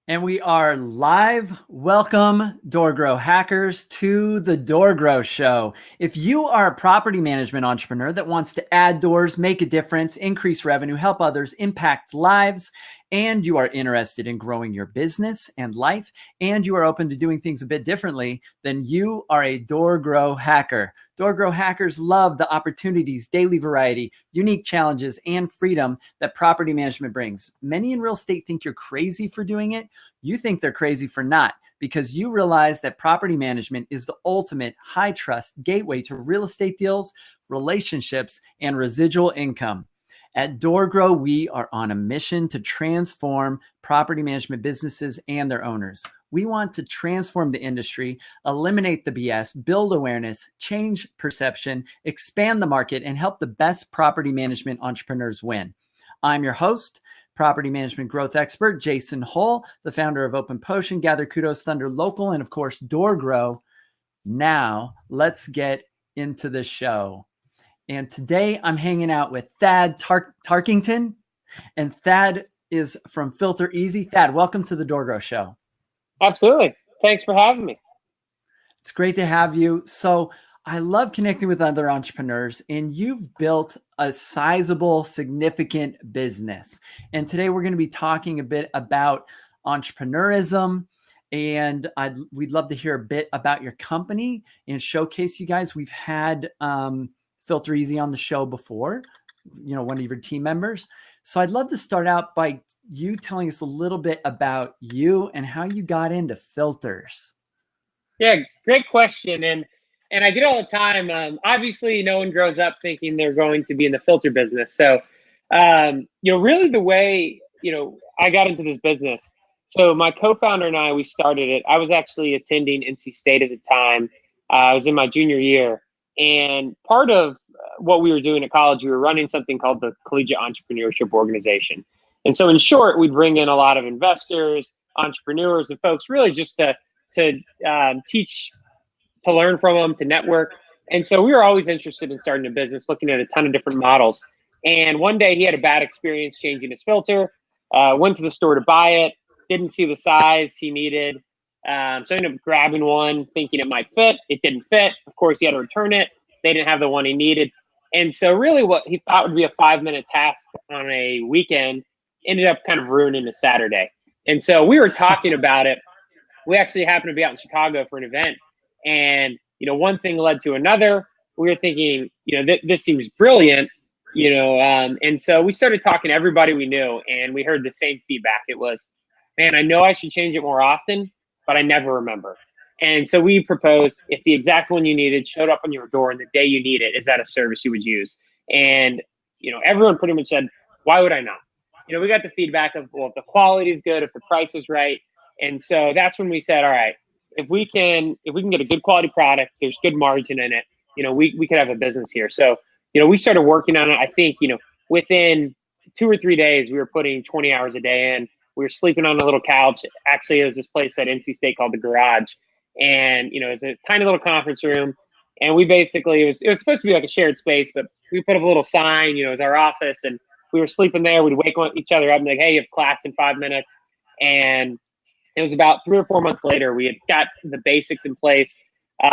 And we are live. Welcome, DoorGrow hackers, to the DoorGrow show. If you are a property management entrepreneur that wants to add doors, make a difference, increase revenue, help others, impact lives, and you are interested in growing your business and life, and you are open to doing things a bit differently, then you are a DoorGrow hacker. DoorGrow hackers love the opportunities, daily variety, unique challenges, and freedom that property management brings. Many in real estate think you're crazy for doing it. You think they're crazy for not, because you realize that property management is the ultimate high trust gateway to real estate deals, relationships, and residual income. At DoorGrow, we are on a mission to transform property management businesses and their owners. We want to transform the industry, eliminate the BS, build awareness, change perception, expand the market, and help the best property management entrepreneurs win. I'm your host, property management growth expert, Jason Hull, the founder of Open Potion, Gather Kudos, Thunder Local, and of course, DoorGrow. Now, let's get into the show. And today I'm hanging out with Thad Tarkington, and Thad is from FilterEasy. Thad, welcome to the DoorGrow show. Absolutely. Thanks for having me. It's great to have you. So I love connecting with other entrepreneurs, and you've built a sizable, significant business. And today we're going to be talking a bit about entrepreneurism, and we'd love to hear a bit about your company and showcase you guys. We've had FilterEasy on the show before, one of your team members. So I'd love to start out by you telling us a little bit about you and how you got into filters. Yeah, great question. And I get it all the time. Obviously, no one grows up thinking they're going to be in the filter business. So, really the way, I got into this business. So my co-founder and I, we started it. I was actually attending NC State at the time. I was in my junior year. And part of what we were doing at college, we were running something called the Collegiate Entrepreneurship Organization. And so in short, we'd bring in a lot of investors, entrepreneurs, and folks really just to teach, to learn from them, to network. And so we were always interested in starting a business, looking at a ton of different models. And one day he had a bad experience changing his filter, went to the store to buy it, didn't see the size he needed. So I ended up grabbing one, thinking it might fit. It didn't fit. Of course, he had to return it. They didn't have the one he needed. And so really what he thought would be a 5-minute task on a weekend ended up kind of ruining a Saturday. And so we were talking about it. We actually happened to be out in Chicago for an event. And, one thing led to another. We were thinking, this seems brilliant, and so we started talking to everybody we knew, and we heard the same feedback. It was, man, I know I should change it more often, but I never remember. And so we proposed, if the exact one you needed showed up on your door and the day you need it, is that a service you would use? And, everyone pretty much said, why would I not? We got the feedback of, well, if the quality is good, if the price is right. And so that's when we said, all right, if we can get a good quality product, there's good margin in it, we could have a business here. So, we started working on it. I think, within 2 or 3 days, we were putting 20 hours a day in. We were sleeping on a little couch. Actually, it was this place at NC State called the Garage. And, it was a tiny little conference room. And we basically, it was supposed to be like a shared space, but we put up a little sign, it was our office. And we were sleeping there. We'd wake each other up and be like, hey, you have class in 5 minutes. And it was about 3 or 4 months later, we had got the basics in place,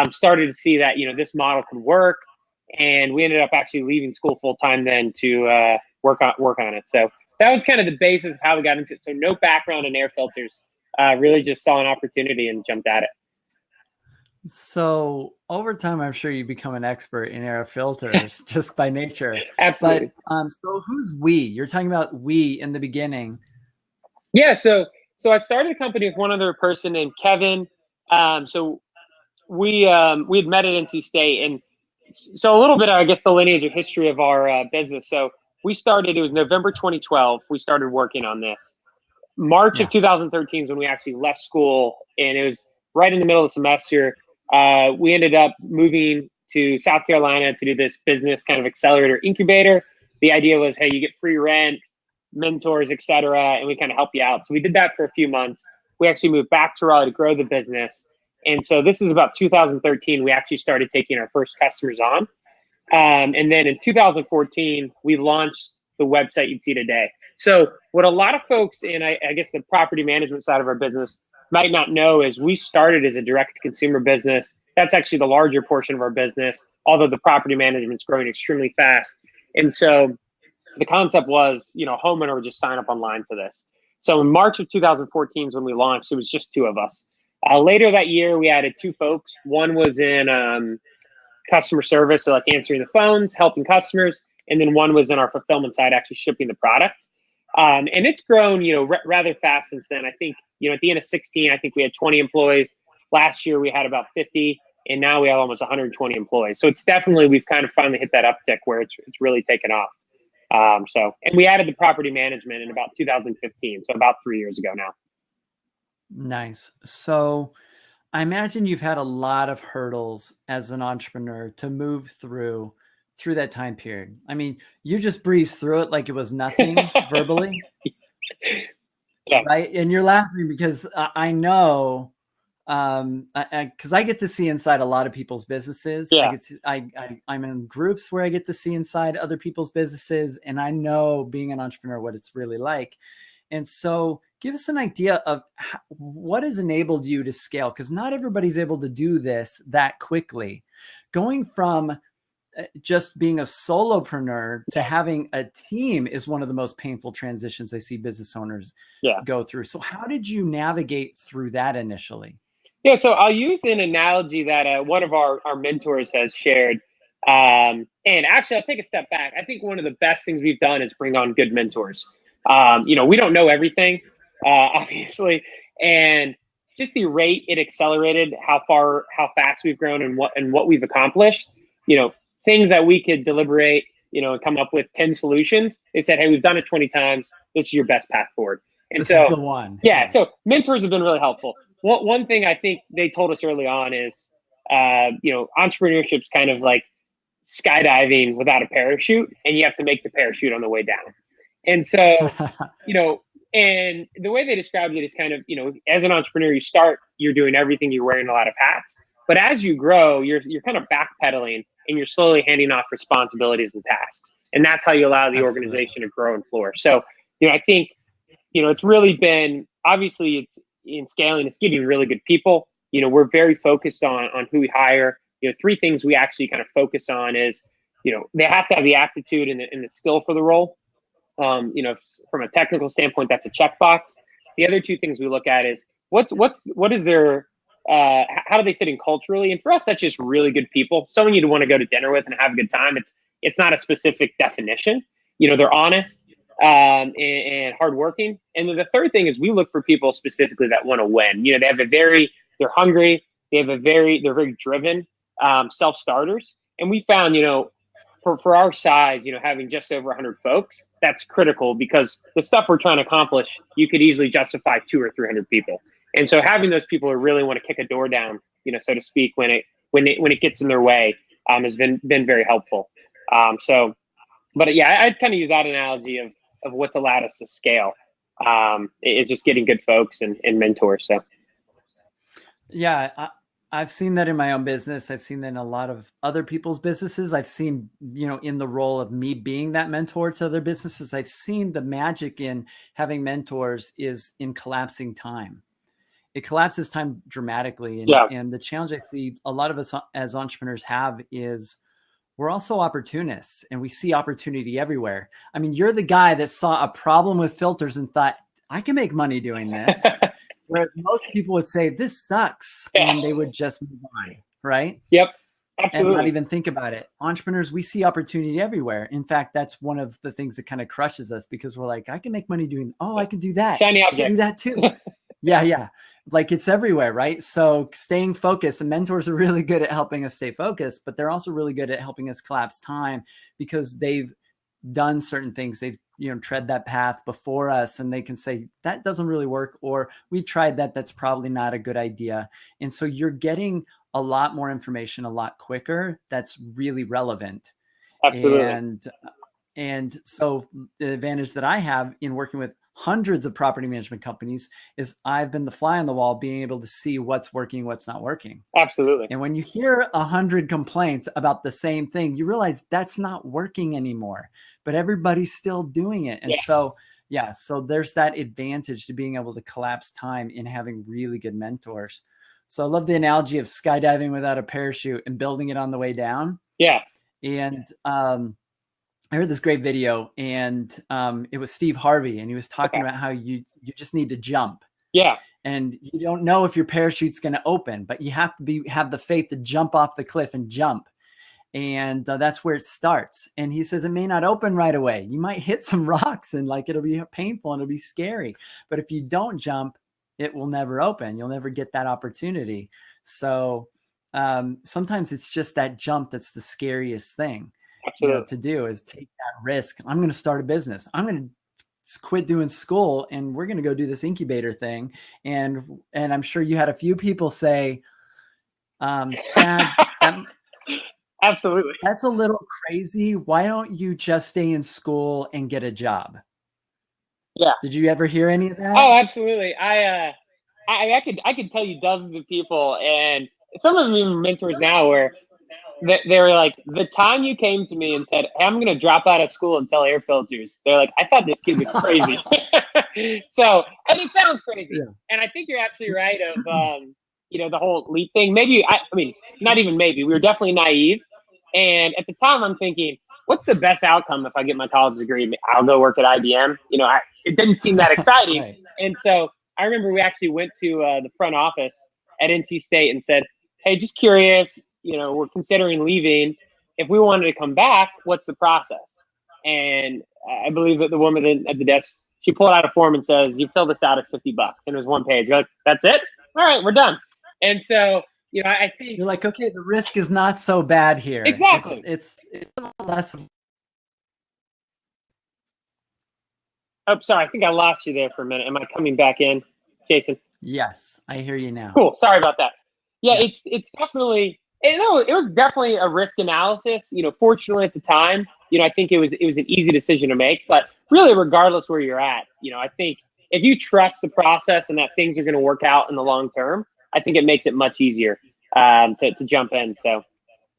started to see that, this model could work. And we ended up actually leaving school full time then to work on it. So that was kind of the basis of how we got into it. So no background in air filters, really just saw an opportunity and jumped at it. So over time, I'm sure you become an expert in air filters just by nature. Absolutely. But so who's we? You're talking about we in the beginning. Yeah. So I started a company with one other person named Kevin. So we had met at NC State, and so a little bit, I guess, the lineage or history of our business. So we started, it was November 2012. We started working on this. March of 2013 is when we actually left school, and it was right in the middle of the semester. We ended up moving to South Carolina to do this business kind of accelerator incubator. The idea was, hey, you get free rent, mentors, et cetera, and we kind of help you out. So we did that for a few months. We actually moved back to Raleigh to grow the business. And so this is about 2013, we actually started taking our first customers on. And then in 2014, we launched the website you'd see today. So what a lot of folks in, I guess, the property management side of our business might not know is we started as a direct consumer business. That's actually the larger portion of our business, although the property management's growing extremely fast. And so the concept was, homeowner would just sign up online for this. So in March of 2014 is when we launched. It was just two of us. Later that year, we added two folks. One was in customer service, so like answering the phones, helping customers, and then one was in our fulfillment side, actually shipping the product. And it's grown, rather fast since then. I think, at the end of 16, I think we had 20 employees. Last year we had about 50, and now we have almost 120 employees. So it's definitely, we've kind of finally hit that uptick where it's really taken off. And we added the property management in about 2015, so about 3 years ago now. Nice. So I imagine you've had a lot of hurdles as an entrepreneur to move through that time period. I mean, you just breezed through it like it was nothing verbally. Yeah. Right. And you're laughing because I know, because I get to see inside a lot of people's businesses. Yeah. I'm in groups where I get to see inside other people's businesses, and I know being an entrepreneur, what it's really like. And so give us an idea of what has enabled you to scale, because not everybody's able to do this that quickly. Going from just being a solopreneur to having a team is one of the most painful transitions I see business owners go through. So how did you navigate through that initially? Yeah, so I'll use an analogy that one of our mentors has shared. And actually, I'll take a step back. I think one of the best things we've done is bring on good mentors. We don't know everything, obviously, and just the rate it accelerated, how fast we've grown, and what we've accomplished. Things that we could deliberate, and come up with 10 solutions. They said, "Hey, we've done it 20 times. This is your best path forward." And this is the one. Yeah. So mentors have been really helpful. One thing I think they told us early on is, entrepreneurship's kind of like skydiving without a parachute, and you have to make the parachute on the way down. And so, and the way they described it is kind of, as an entrepreneur, you're doing everything, you're wearing a lot of hats. But as you grow, you're kind of backpedaling, and you're slowly handing off responsibilities and tasks. And that's how you allow the organization to grow and flourish. So, I think, it's really been, obviously it's in scaling, it's getting really good people. We're very focused on who we hire. Three things we actually kind of focus on is, they have to have the aptitude and the skill for the role. From a technical standpoint, that's a checkbox. The other two things we look at is what is their, how do they fit in culturally? And for us, that's just really good people. Someone you'd want to go to dinner with and have a good time. It's not a specific definition. They're honest and hardworking. And then the third thing is we look for people specifically that want to win. They're hungry. They're very driven, self-starters. And we found, for our size, having just over 100 folks, that's critical, because the stuff we're trying to accomplish, you could easily justify 200 or 300 people. And so having those people who really want to kick a door down, so to speak, when it gets in their way, has been very helpful. But yeah, I'd kind of use that analogy of what's allowed us to scale. It's just getting good folks and mentors. So yeah, I've seen that in my own business. I've seen that in a lot of other people's businesses. I've seen, in the role of me being that mentor to other businesses, I've seen the magic in having mentors is in collapsing time. It collapses time dramatically. And the challenge I see a lot of us as entrepreneurs have is we're also opportunists, and we see opportunity everywhere. I mean, you're the guy that saw a problem with filters and thought, I can make money doing this. Whereas most people would say, this sucks, and they would just move on, right? Yep, absolutely. And not even think about it. Entrepreneurs, we see opportunity everywhere. In fact, that's one of the things that kind of crushes us, because we're like, I can make money doing, I can do that. Shiny objects. I can do that too. Yeah. Like, it's everywhere, right? So staying focused, and mentors are really good at helping us stay focused, but they're also really good at helping us collapse time, because they've done certain things. They've, tread that path before us, and they can say, that doesn't really work, or we tried that. That's probably not a good idea. And so you're getting a lot more information a lot quicker. That's really relevant. Absolutely. And so the advantage that I have in working with hundreds of property management companies is I've been the fly on the wall, being able to see what's working, what's not working. Absolutely. And when you hear 100 complaints about the same thing, you realize that's not working anymore, but everybody's still doing it. And so Yeah. So there's that advantage to being able to collapse time in having really good mentors. So I love the analogy of skydiving without a parachute and building it on the way down. Yeah. And I heard this great video, and it was Steve Harvey, and he was talking about how you just need to jump. Yeah. And you don't know if your parachute's going to open, but you have to have the faith to jump off the cliff and jump. And that's where it starts. And he says it may not open right away. You might hit some rocks and like it'll be painful and it'll be scary. But if you don't jump, it will never open. You'll never get that opportunity. So sometimes it's just that jump that's the scariest thing to do, is take that risk. I'm going to start a business. I'm going to quit doing school and we're going to go do this incubator thing. And I'm sure you had a few people say, absolutely, that's a little crazy. Why don't you just stay in school and get a job? Yeah. Did you ever hear any of that? Oh, absolutely. I could tell you dozens of people, and some of them even mentors now, where they were like, the time you came to me and said, hey, I'm going to drop out of school and sell air filters, they're like, I thought this kid was crazy. So, and it sounds crazy. Yeah. And I think you're absolutely right of, the whole leap thing. Maybe, I mean, not even maybe, we were definitely naive. And at the time I'm thinking, what's the best outcome if I get my college degree? I'll go work at IBM. It didn't seem that exciting. Right. And so I remember we actually went to the front office at NC State and said, hey, just curious, we're considering leaving. If we wanted to come back, what's the process? And I believe that the woman at the desk, she pulled out a form and says, you fill this out, it's $50. And it was one page. You're like, that's it? All right, we're done. And so, I think you're like, okay, the risk is not so bad here. Exactly. It's less. Oh, sorry. I think I lost you there for a minute. Am I coming back in, Jason? Yes, I hear you now. Cool. Sorry about that. Yeah. It's definitely, it was definitely a risk analysis. Fortunately at the time, I think it was an easy decision to make. But really, regardless where you're at, I think if you trust the process and that things are going to work out in the long term, I think it makes it much easier to jump in. So,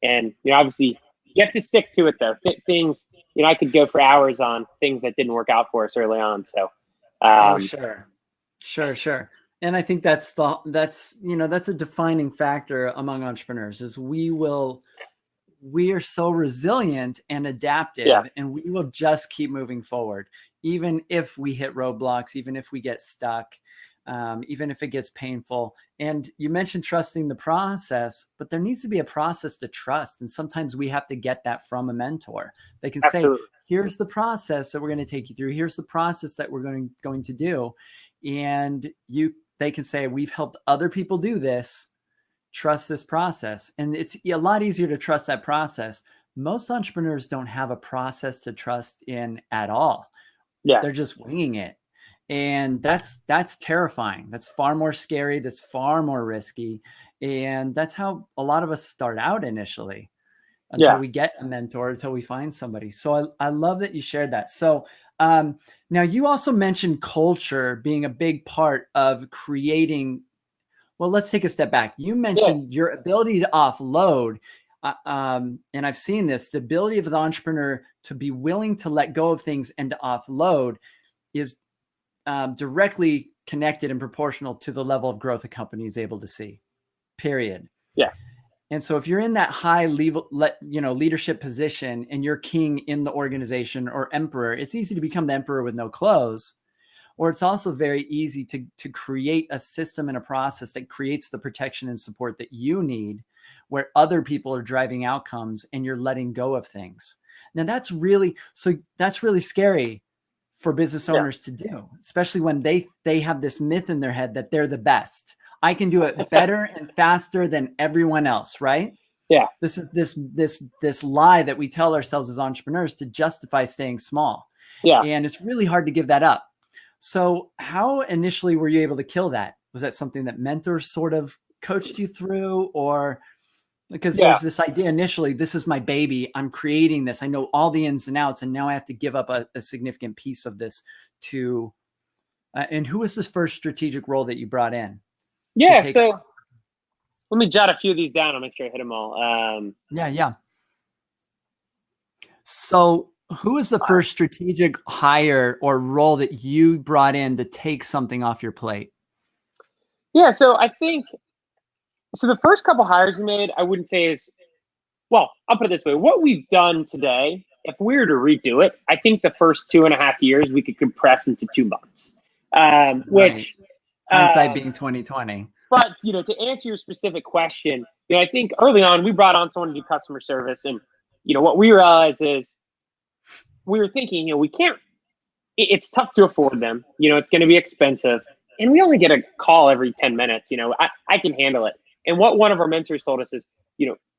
and obviously you have to stick to it though. Things, I could go for hours on things that didn't work out for us early on. So, sure. And I think that's a defining factor among entrepreneurs is we are so resilient and adaptive, and we will just keep moving forward, even if we hit roadblocks, even if we get stuck. Even if it gets painful. And you mentioned trusting the process, but there needs to be a process to trust. And sometimes we have to get that from a mentor. They can say, here's the process that we're going to take you through. Here's the process that we're going to do. And they can say, we've helped other people do this. Trust this process. And it's a lot easier to trust that process. Most entrepreneurs don't have a process to trust in at all. Yeah. They're just winging it. And that's terrifying. That's far more scary. That's far more risky. And that's how a lot of us start out initially until we get a mentor, until we find somebody. So I love that you shared that. So now you also mentioned culture being a big part of creating. Well, let's take a step back. You mentioned your ability to offload. And I've seen this, the ability of the entrepreneur to be willing to let go of things and to offload is directly connected and proportional to the level of growth a company is able to see, period. Yeah. And so if you're in that high leadership position and you're king in the organization or emperor, it's easy to become the emperor with no clothes. Or it's also very easy to create a system and a process that creates the protection and support that you need, where other people are driving outcomes and you're letting go of things. Now that's really scary for business owners to do, especially when they have this myth in their head that they're the best. I can do it better and faster than everyone else, right? Yeah. This is this lie that we tell ourselves as entrepreneurs to justify staying small. Yeah. And it's really hard to give that up. So how initially were you able to kill that? Was that something that mentors sort of coached you through, or because there's this idea initially, this is my baby, I'm creating this, I know all the ins and outs, and now I have to give up a significant piece of this to, and who was this first strategic role that you brought in? Yeah, so let me jot a few of these down. I'll make sure I hit them all. Yeah. So Who was the first strategic hire or role that you brought in to take something off your plate? Yeah, so I think the first couple hires we made, I wouldn't say is, well, I'll put it this way. What we've done today, if we were to redo it, I think the first 2.5 years we could compress into 2 months. Right. Which Hindsight being 2020. But to answer your specific question, I think early on we brought on someone to do customer service, and what we realized is we were thinking, we can't. It's tough to afford them. It's going to be expensive, and we only get a call every 10 minutes. I can handle it. And what one of our mentors told us is,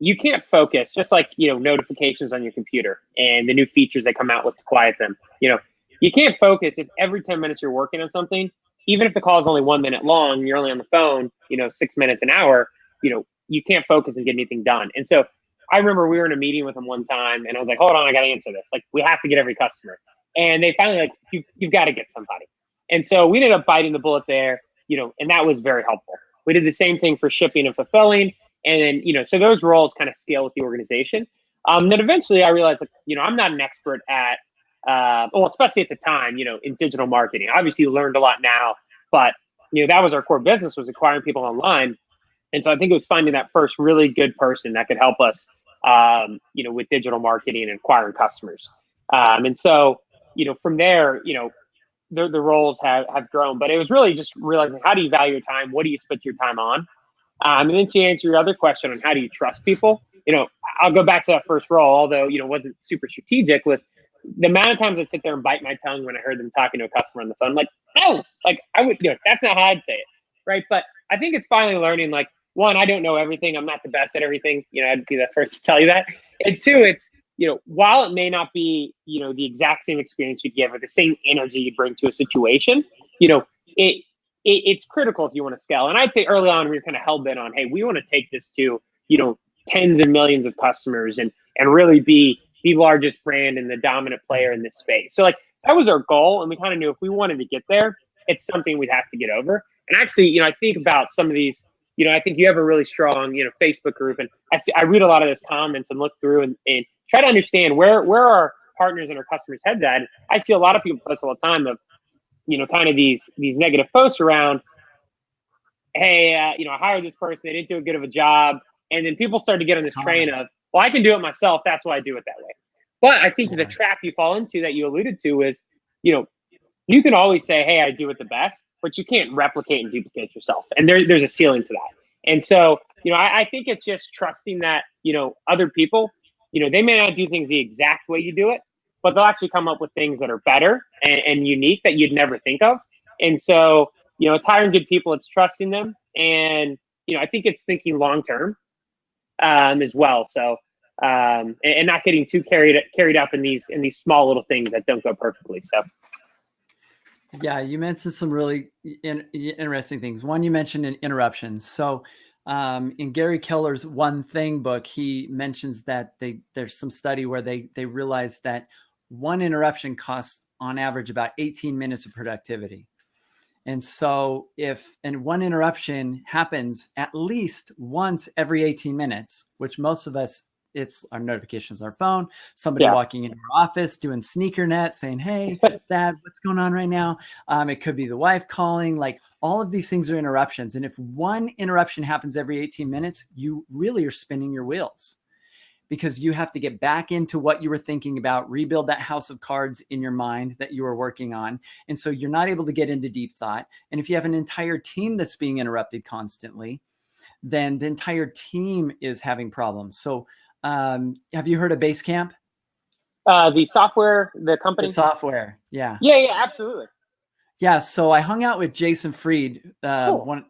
you can't focus, just like notifications on your computer and the new features that come out with to quiet them. You can't focus if every 10 minutes you're working on something, even if the call is only 1 minute long, you're only on the phone, 6 minutes an hour, you can't focus and get anything done. And so I remember we were in a meeting with them one time, and I was like, hold on, I got to answer this. Like, we have to get every customer. And they finally like, you've got to get somebody. And so we ended up biting the bullet there, and that was very helpful. We did the same thing for shipping and fulfilling. And then, so those roles kind of scale with the organization. Then eventually I realized, like, I'm not an expert at, well, especially at the time, in digital marketing. Obviously, you learned a lot now, but, that was our core business, was acquiring people online. And so I think it was finding that first really good person that could help us, with digital marketing and acquiring customers. And so, from there, the roles have grown, but it was really just realizing, how do you value your time? What do you spend your time on? And then to answer your other question on how do you trust people, I'll go back to that first role, although, wasn't super strategic, was the amount of times I'd sit there and bite my tongue when I heard them talking to a customer on the phone. I'm like, no, like I would, that's not how I'd say it. Right. But I think it's finally learning, like, one, I don't know everything. I'm not the best at everything. I'd be the first to tell you that. And two, it's, while it may not be, the exact same experience you'd give or the same energy you bring to a situation, it's critical if you want to scale. And I'd say early on, we were kind of hell bent on, hey, we want to take this to, tens of millions of customers and really be the largest brand and the dominant player in this space. So like, that was our goal. And we kind of knew if we wanted to get there, it's something we'd have to get over. And actually, I think about some of these, I think you have a really strong, Facebook group, and I read a lot of those comments and look through and try to understand where our partners and our customers' heads at. I see a lot of people post all the time of, kind of these negative posts around, hey, I hired this person, they didn't do a good of a job. And then people start to get on this train of, well, I can do it myself, that's why I do it that way. But I think the trap you fall into that you alluded to is, you can always say, hey, I do it the best, but you can't replicate and duplicate yourself. And there's a ceiling to that. And so, I think it's just trusting that, other people, they may not do things the exact way you do it, but they'll actually come up with things that are better and unique that you'd never think of. And so, it's hiring good people, it's trusting them. And, I think it's thinking long-term as well. So, and not getting too carried up in these small little things that don't go perfectly. So. Yeah, you mentioned some really interesting things. One, you mentioned interruptions. So in Gary Keller's One Thing book, he mentions that there's some study where they realized that one interruption costs on average about 18 minutes of productivity. And so and one interruption happens at least once every 18 minutes, which most of us, it's our notifications on our phone, somebody walking into our office doing sneaker net saying, hey, Thad, what's going on right now? It could be the wife calling, like all of these things are interruptions. And if one interruption happens every 18 minutes, you really are spinning your wheels because you have to get back into what you were thinking about, rebuild that house of cards in your mind that you were working on. And so you're not able to get into deep thought. And if you have an entire team that's being interrupted constantly, then the entire team is having problems. So have you heard of Basecamp? The software, the company? The software, yeah. Yeah, absolutely. Yeah, so I hung out with Jason Fried, Cool.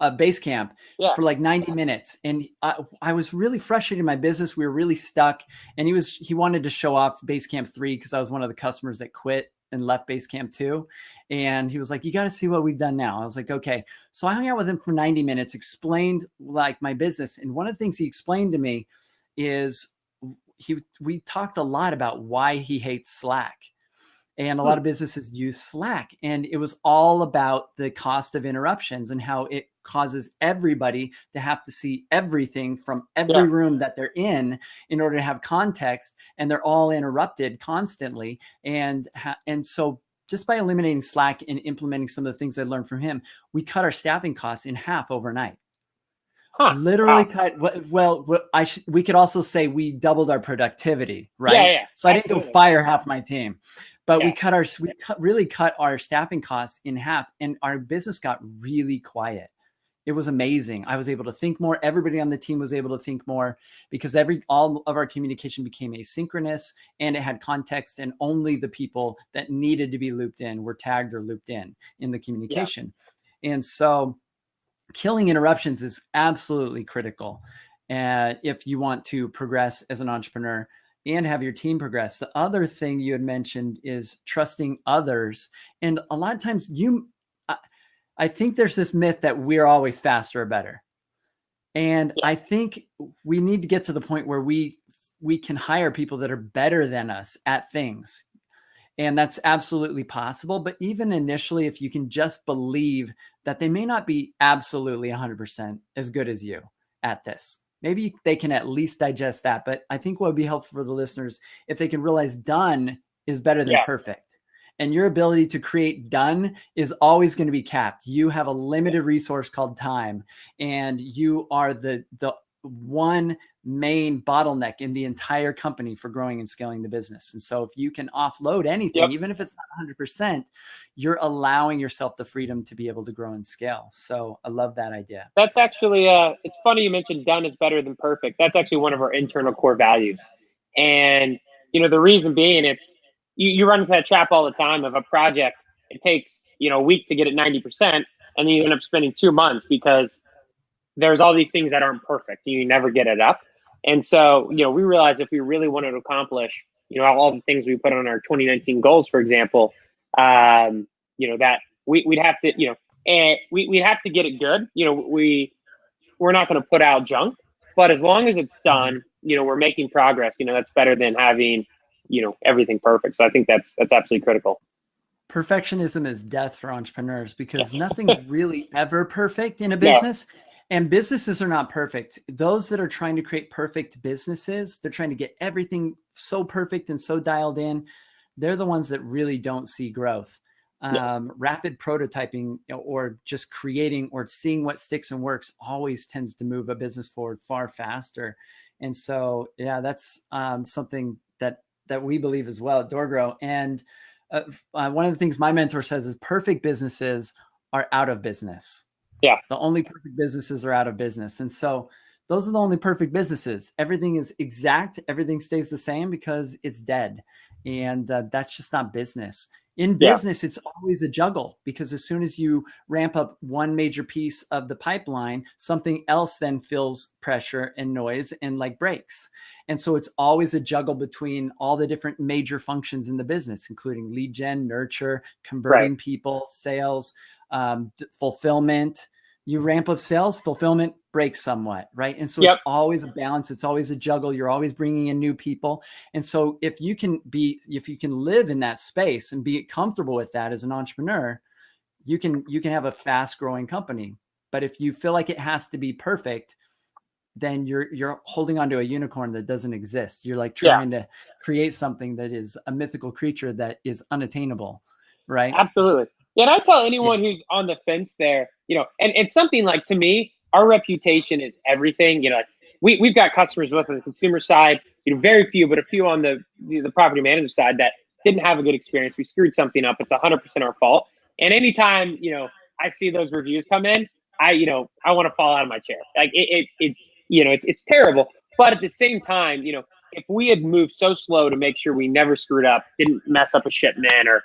Basecamp for like 90 minutes. And I was really frustrated in my business. We were really stuck. And he wanted to show off Basecamp 3 because I was one of the customers that quit and left Basecamp 2. And he was like, you got to see what we've done now. I was like, okay. So I hung out with him for 90 minutes, explained like my business. And one of the things he explained to me is we talked a lot about why he hates Slack. And a lot of businesses use Slack, and it was all about the cost of interruptions and how it causes everybody to have to see everything from every room that they're in order to have context, and they're all interrupted constantly. And so just by eliminating Slack and implementing some of the things I learned from him, we cut our staffing costs in half overnight. Literally cut. Well, we could also say we doubled our productivity, right? Yeah, so I didn't go fire half my team, but we really cut our staffing costs in half, and our business got really quiet. It was amazing. I was able to think more. Everybody on the team was able to think more, because all of our communication became asynchronous, and it had context, and only the people that needed to be looped in were tagged or looped in the communication. And so killing interruptions is absolutely critical if you want to progress as an entrepreneur and have your team progress. The other thing you had mentioned is trusting others. And a lot of times I think there's this myth that we're always faster or better. And I think we need to get to the point where we can hire people that are better than us at things. And that's absolutely possible. But even initially, if you can just believe that they may not be absolutely 100% as good as you at this, maybe they can at least digest that. But I think what would be helpful for the listeners, if they can realize done is better than perfect. And your ability to create done is always going to be capped. You have a limited resource called time, and you are the one main bottleneck in the entire company for growing and scaling the business. And so if you can offload anything, even if it's not 100%, you're allowing yourself the freedom to be able to grow and scale. So I love that idea. That's actually, it's funny you mentioned done is better than perfect. That's actually one of our internal core values. And, the reason being, it's, you run into that trap all the time of a project. It takes, a week to get it 90%, and then you end up spending 2 months because there's all these things that aren't perfect. You never get it up. And so, we realized if we really wanted to accomplish, all the things we put on our 2019 goals, for example, that we'd have to, and we'd have to get it good. We're not going to put out junk, but as long as it's done, we're making progress. That's better than having, everything perfect. So I think that's absolutely critical. Perfectionism is death for entrepreneurs, because nothing's really ever perfect in a business. No. And businesses are not perfect. Those that are trying to create perfect businesses, they're trying to get everything so perfect and so dialed in. They're the ones that really don't see growth. Rapid prototyping, or just creating or seeing what sticks and works, always tends to move a business forward far faster. And so, that's something that we believe as well at DoorGrow. And one of the things my mentor says is perfect businesses are out of business. The only perfect businesses are out of business. And so those are the only perfect businesses. Everything is exact. Everything stays the same because it's dead. And that's just not business. In business, it's always a juggle, because as soon as you ramp up one major piece of the pipeline, something else then feels pressure and noise and breaks. And so it's always a juggle between all the different major functions in the business, including lead gen, nurture, converting people, sales, fulfillment. You ramp up sales, fulfillment breaks somewhat, right? And so it's always a balance. It's always a juggle. You're always bringing in new people. And so if you can live in that space and be comfortable with that as an entrepreneur, you can have a fast growing company. But if you feel like it has to be perfect, then you're holding onto a unicorn that doesn't exist. You're trying to create something that is a mythical creature that is unattainable, right? Absolutely. Yeah, and I tell anyone who's on the fence there, and it's something to me, our reputation is everything. We've got customers both on the consumer side, very few, but a few on the property manager side that didn't have a good experience. We screwed something up. It's 100% our fault. And anytime, I see those reviews come in, I want to fall out of my chair. It's terrible. But at the same time, if we had moved so slow to make sure we never screwed up, didn't mess up a shipment, or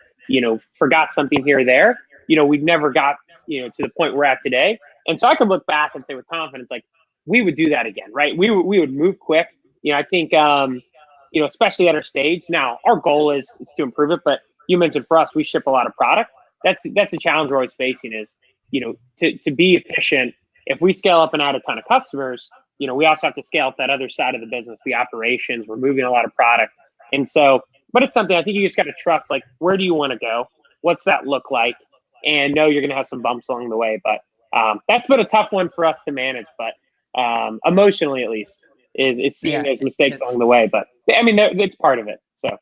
forgot something here or there, we've never got, to the point we're at today. And so I can look back and say with confidence, we would do that again, right? We would move quick. I think, especially at our stage now, our goal is to improve it. But you mentioned for us, we ship a lot of product. That's the challenge we're always facing is, to be efficient. If we scale up and add a ton of customers, we also have to scale up that other side of the business, the operations. We're moving a lot of product. And so, but it's something I think you just got to trust. Like, where do you want to go? What's that look like? And know you're going to have some bumps along the way. But that's been a tough one for us to manage. But emotionally, at least, is seeing those mistakes along the way. But I mean, it's part of it. So.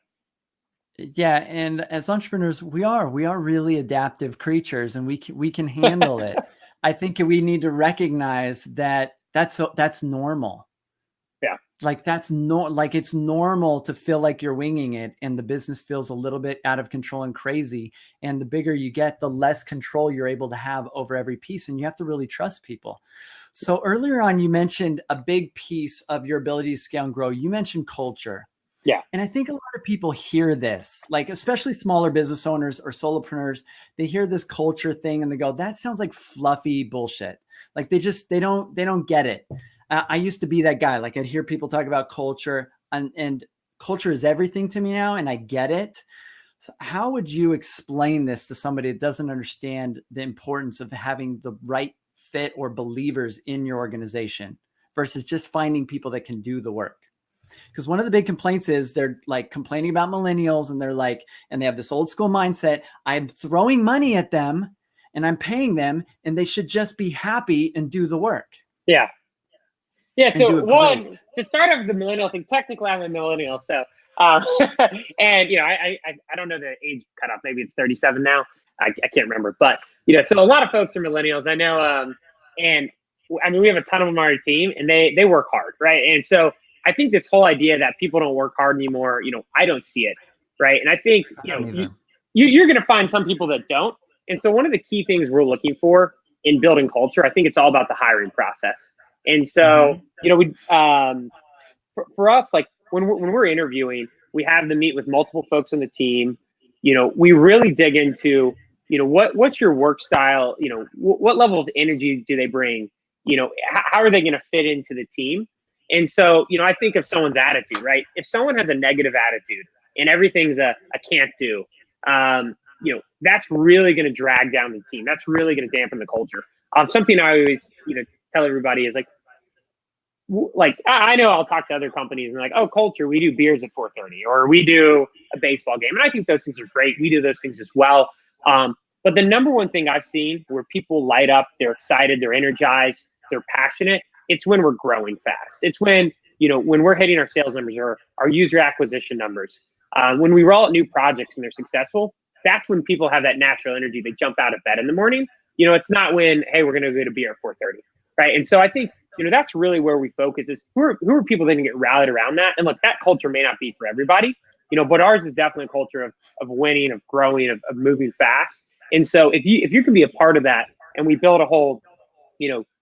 Yeah, and as entrepreneurs, we are really adaptive creatures, and we can handle it. I think we need to recognize that that's normal. Yeah. Like it's normal to feel like you're winging it and the business feels a little bit out of control and crazy. And the bigger you get, the less control you're able to have over every piece. And you have to really trust people. So earlier on, you mentioned a big piece of your ability to scale and grow. You mentioned culture. Yeah. And I think a lot of people hear this, like especially smaller business owners or solopreneurs, they hear this culture thing and they go, that sounds like fluffy bullshit. Like they don't get it. I used to be that guy. Like I'd hear people talk about culture and culture is everything to me now. And I get it. So how would you explain this to somebody that doesn't understand the importance of having the right fit or believers in your organization versus just finding people that can do the work? Because one of the big complaints is they're like complaining about millennials and they're like, and they have this old school mindset. I'm throwing money at them and I'm paying them and they should just be happy and do the work. Yeah. Yeah. So one, to start off the millennial thing, technically I'm a millennial. So, and I don't know the age cutoff. Maybe it's 37 now. I can't remember, but so a lot of folks are millennials. I know. And I mean, we have a ton of them on our team and they work hard. Right. And so I think this whole idea that people don't work hard anymore, I don't see it. Right. And I think, you're going to find some people that don't. And so one of the key things we're looking for in building culture, I think it's all about the hiring process. And so, we, for us, like when we're interviewing, we have them meet with multiple folks on the team. We really dig into, what's your work style? What level of energy do they bring? How are they going to fit into the team? And so, I think of someone's attitude, right? If someone has a negative attitude and everything's a can't do, that's really going to drag down the team. That's really going to dampen the culture. Something I always, tell everybody is like, I know I'll talk to other companies and like, oh, culture, we do beers at 4:30 or we do a baseball game. And I think those things are great. We do those things as well. But the number one thing I've seen where people light up, they're excited, they're energized, they're passionate, it's when we're growing fast. It's when, when we're hitting our sales numbers or our user acquisition numbers. When we roll out new projects and they're successful, that's when people have that natural energy. They jump out of bed in the morning. It's not when, hey, we're going to go to beer at 4:30, right? And so I think, that's really where we focus is who are people that can get rallied around that? And look, that culture may not be for everybody, but ours is definitely a culture of winning, of growing, of moving fast. And so if you can be a part of that and we build a whole,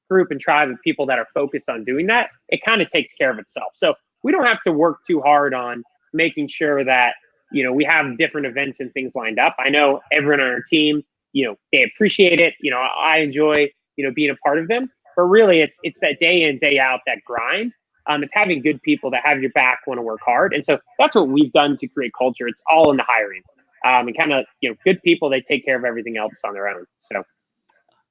group and tribe of people that are focused on doing that, it kind of takes care of itself. So we don't have to work too hard on making sure that, we have different events and things lined up. I know everyone on our team, they appreciate it. I enjoy, being a part of them. But really, it's that day in, day out, that grind. It's having good people that have your back, want to work hard. And so that's what we've done to create culture. It's all in the hiring. And kind of, good people, they take care of everything else on their own. So.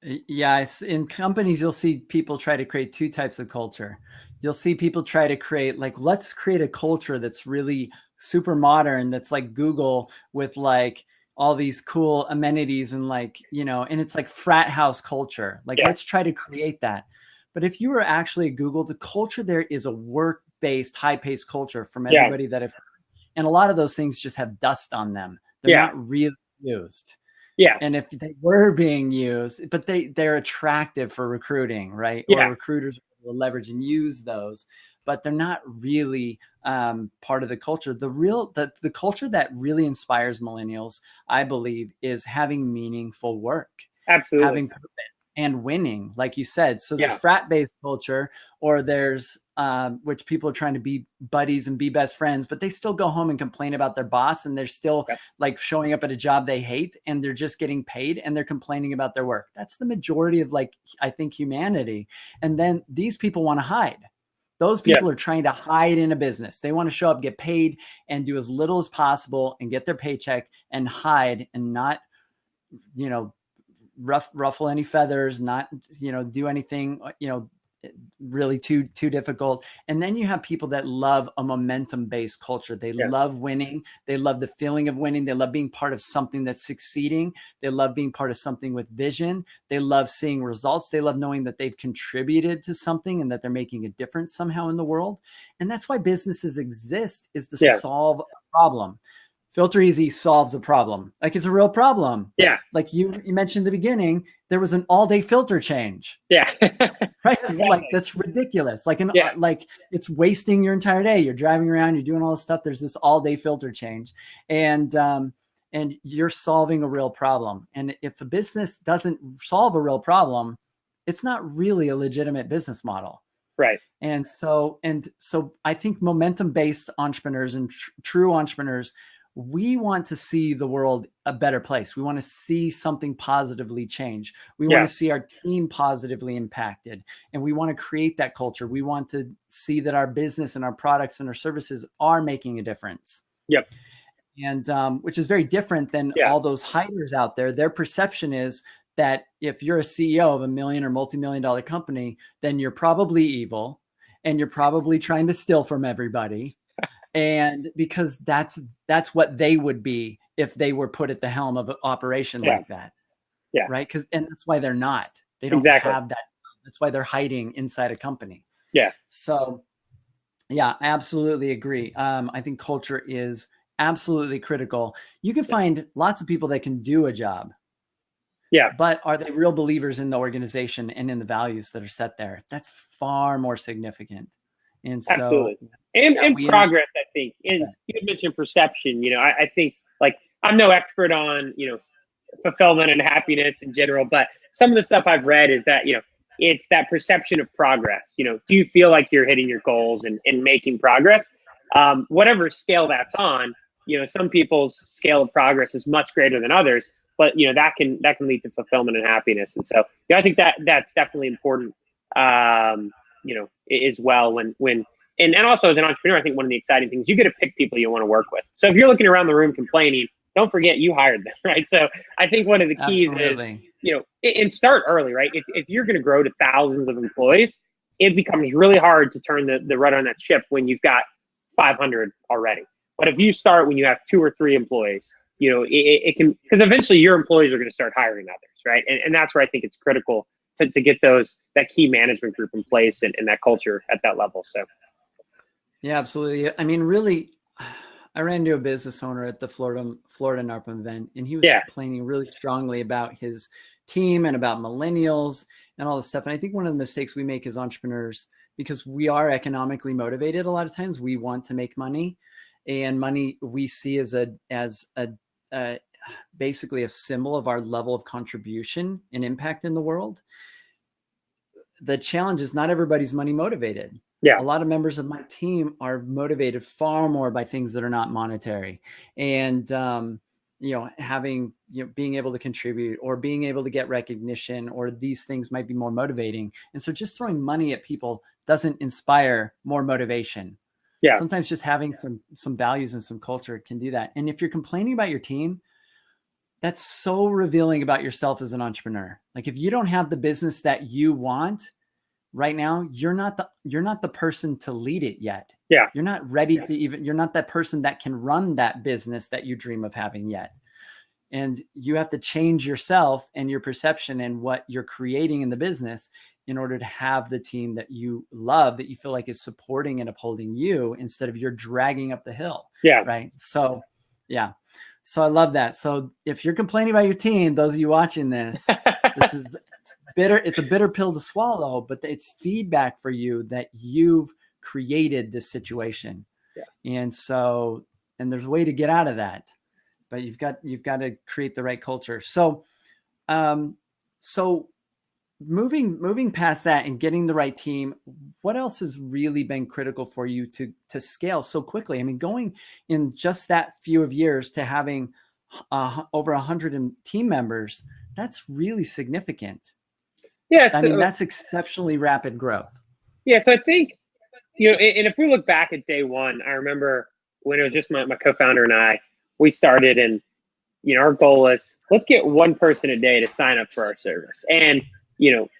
Yeah, in companies, you'll see people try to create two types of culture. You'll see people try to create let's create a culture that's really super modern, that's like Google with like all these cool amenities and and it's like frat house culture. Let's try to create that. But if you were actually at Google, the culture there is a work-based, high-paced culture from everybody that I've heard. And a lot of those things just have dust on them. They're not really used. Yeah. And if they were being used, but they're attractive for recruiting, right? Yeah. Or recruiters will leverage and use those, but they're not really part of the culture. The culture that really inspires millennials, I believe, is having meaningful work. Absolutely. Having purpose and winning, like you said. So the frat-based culture, or there's which people are trying to be buddies and be best friends, but they still go home and complain about their boss, and they're still showing up at a job they hate, and they're just getting paid, and they're complaining about their work. That's the majority of I think humanity. And then these people want to hide. Those people are trying to hide in a business. They want to show up, get paid, and do as little as possible and get their paycheck and hide and not, ruffle any feathers, not, do anything, really too difficult. And then you have people that love a momentum-based culture. They love winning. They love the feeling of winning. They love being part of something that's succeeding. They love being part of something with vision. They love seeing results. They love knowing that they've contributed to something and that they're making a difference somehow in the world. And that's why businesses exist, is to solve a problem. FilterEasy solves a problem. Like, it's a real problem. Yeah. Like you mentioned at the beginning, there was an all-day filter change. Yeah. Right. It's like, that's ridiculous. Like, like it's wasting your entire day. You're driving around, you're doing all this stuff. There's this all-day filter change, and you're solving a real problem. And if a business doesn't solve a real problem, it's not really a legitimate business model. Right. And so I think momentum-based entrepreneurs and true entrepreneurs, we want to see the world a better place. We want to see something positively change. We want to see our team positively impacted, and we want to create that culture. We want to see that our business and our products and our services are making a difference. Yep. And which is very different than all those hires out there. Their perception is that if you're a CEO of a million or multi-million-dollar company, then you're probably evil and you're probably trying to steal from everybody. And because that's what they would be if they were put at the helm of an operation like that. Yeah. Right. And that's why they're not. They don't have that. That's why they're hiding inside a company. Yeah. So yeah, absolutely agree. I think culture is absolutely critical. You can find lots of people that can do a job. Yeah. But are they real believers in the organization and in the values that are set there? That's far more significant. And so, absolutely. And progress, I think. And you mentioned perception. I think, like, I'm no expert on, fulfillment and happiness in general, but some of the stuff I've read is that, it's that perception of progress. Do you feel like you're hitting your goals and making progress? Whatever scale that's on, some people's scale of progress is much greater than others, but, that can lead to fulfillment and happiness. And so, I think that's definitely important, as well and also as an entrepreneur, I think one of the exciting things, you get to pick people you want to work with. So if you're looking around the room complaining, don't forget you hired them, right? So I think one of the keys is, and start early, right? If you're going to grow to thousands of employees, it becomes really hard to turn the rudder on that ship when you've got 500 already. But if you start when you have 2 or 3 employees, it can, because eventually your employees are going to start hiring others, right? And that's where I think it's critical to get that key management group in place and that culture at that level. So. Yeah, absolutely. I mean, really, I ran into a business owner at the Florida NARPM event, and he was complaining really strongly about his team and about millennials and all this stuff. And I think one of the mistakes we make as entrepreneurs, because we are economically motivated, a lot of times we want to make money, and money we see as basically a symbol of our level of contribution and impact in the world. The challenge is not everybody's money motivated. Yeah. A lot of members of my team are motivated far more by things that are not monetary, and, being able to contribute or being able to get recognition, or these things might be more motivating. And so just throwing money at people doesn't inspire more motivation. Yeah. Sometimes just having some values and some culture can do that. And if you're complaining about your team, that's so revealing about yourself as an entrepreneur. Like, if you don't have the business that you want right now, you're not the person to lead it yet. Yeah. You're not ready to you're not that person that can run that business that you dream of having yet. And you have to change yourself and your perception and what you're creating in the business in order to have the team that you love, that you feel like is supporting and upholding you, instead of you're dragging up the hill. Yeah. Right. So, yeah. So I love that. So if you're complaining about your team, those of you watching this, this is bitter. It's a bitter pill to swallow, but it's feedback for you that you've created this situation. Yeah. And so, and there's a way to get out of that, but you've got to create the right culture. So, moving past that and getting the right team, what else has really been critical for you to scale so quickly? I mean, going in just that few of years to having over 100 team members, that's really significant. Yeah. So, I mean, that's exceptionally rapid growth. Yeah. So I think, and if we look back at day one, I remember when it was just my co-founder and I, we started, and, our goal was, let's get one person a day to sign up for our service. And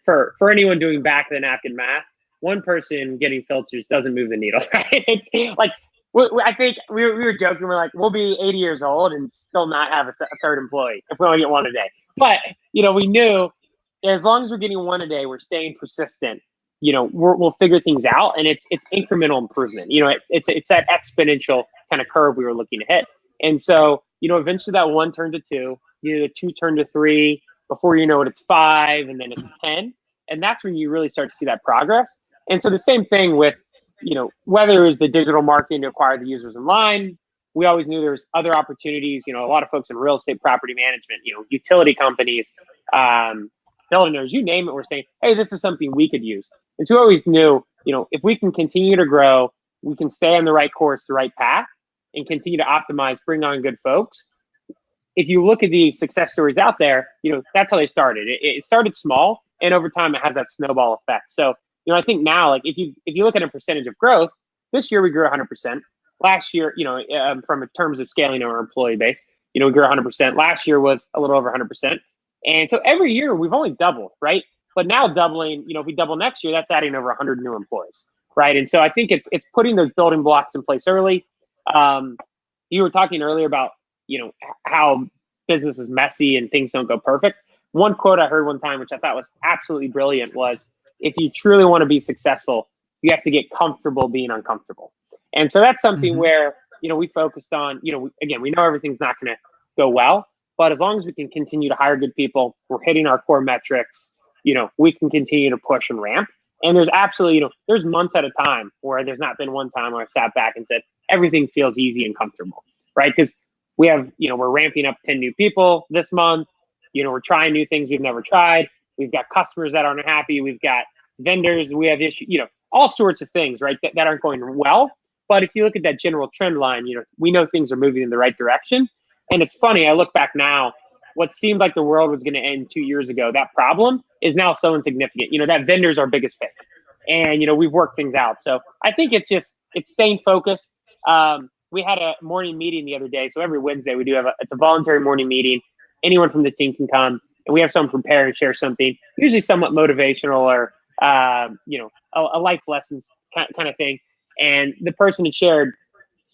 for anyone doing back of the napkin math, one person getting filters doesn't move the needle, right? It's like, I think we were joking. We're like, we'll be 80 years old and still not have a third employee if we only get one a day. But, we knew as long as we're getting one a day, we're staying persistent, we'll figure things out, and it's incremental improvement. It's that exponential kind of curve we were looking to hit. And so, eventually that one turned to two, the two turned to three, before you know it, it's five, and then it's 10. And that's when you really start to see that progress. And so the same thing with, whether it was the digital marketing to acquire the users online, we always knew there was other opportunities. A lot of folks in real estate, property management, utility companies, builders, you name it, we're saying, hey, this is something we could use. And so we always knew, if we can continue to grow, we can stay on the right course, the right path, and continue to optimize, bring on good folks. If you look at the success stories out there, that's how they started. It started small, and over time it has that snowball effect. So, I think now, like if you look at a percentage of growth, this year we grew 100%. Last year, from terms of scaling our employee base, we grew 100%. Last year was a little over 100%. And so every year we've only doubled, right? But now doubling, if we double next year, that's adding over 100 new employees, right? And so I think it's putting those building blocks in place early. You were talking earlier about, how business is messy and things don't go perfect. One quote I heard one time, which I thought was absolutely brilliant, was, if you truly want to be successful, you have to get comfortable being uncomfortable. And so that's something where, we focused on, again, we know everything's not going to go well, but as long as we can continue to hire good people, we're hitting our core metrics, we can continue to push and ramp. And there's absolutely, there's months at a time where there's not been one time where I've sat back and said, everything feels easy and comfortable, right? Because we have, we're ramping up 10 new people this month. We're trying new things we've never tried. We've got customers that aren't happy. We've got vendors. We have issues, all sorts of things, right, that aren't going well. But if you look at that general trend line, we know things are moving in the right direction. And it's funny, I look back now, what seemed like the world was going to end 2 years ago, that problem is now so insignificant. That vendor's our biggest fan. And, we've worked things out. So I think it's staying focused. We had a morning meeting the other day. So every Wednesday we do it's a voluntary morning meeting. Anyone from the team can come, and we have someone prepare and share something, usually somewhat motivational or, a life lessons kind of thing. And the person had shared,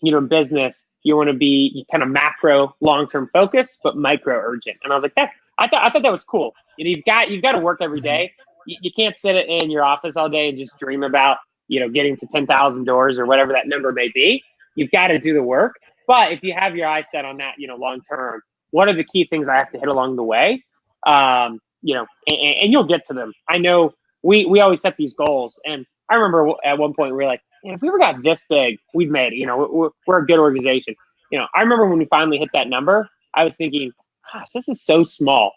in business, you want to be kind of macro long-term focused, but micro urgent. And I was like, I thought that was cool. You've got to work every day. You can't sit in your office all day and just dream about, getting to 10,000 doors or whatever that number may be. You've got to do the work. But if you have your eyes set on that, long-term, what are the key things I have to hit along the way? And you'll get to them. I know we always set these goals. And I remember at one point we were like, if we ever got this big, we've made it. We're a good organization. I remember when we finally hit that number, I was thinking, gosh, this is so small.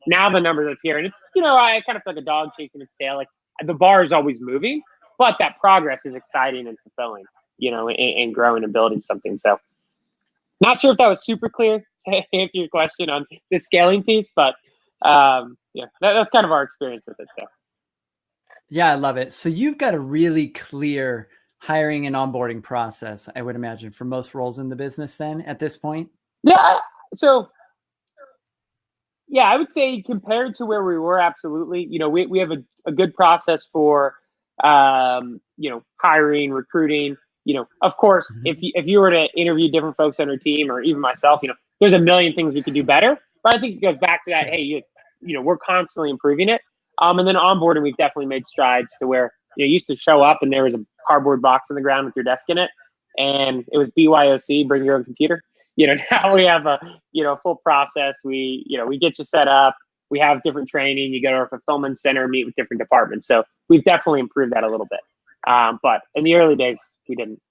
Now the numbers appear, and it's, I kind of feel like a dog chasing its tail. Like, the bar is always moving, but that progress is exciting and fulfilling, and growing and building something. So not sure if that was super clear to answer your question on the scaling piece, but that's kind of our experience with it. So. Yeah, I love it. So you've got a really clear hiring and onboarding process, I would imagine, for most roles in the business then at this point? Yeah. So, yeah, I would say compared to where we were, absolutely. We have a good process for, hiring, recruiting. Of course, if you were to interview different folks on our team, or even myself, there's a million things we could do better. But I think it goes back to that. Hey, we're constantly improving it. And then onboarding, we've definitely made strides to where you used to show up and there was a cardboard box on the ground with your desk in it, and it was BYOC, bring your own computer. Now we have a full process. We get you set up. We have different training. You go to our fulfillment center, meet with different departments. So we've definitely improved that a little bit. But in the early days, we didn't.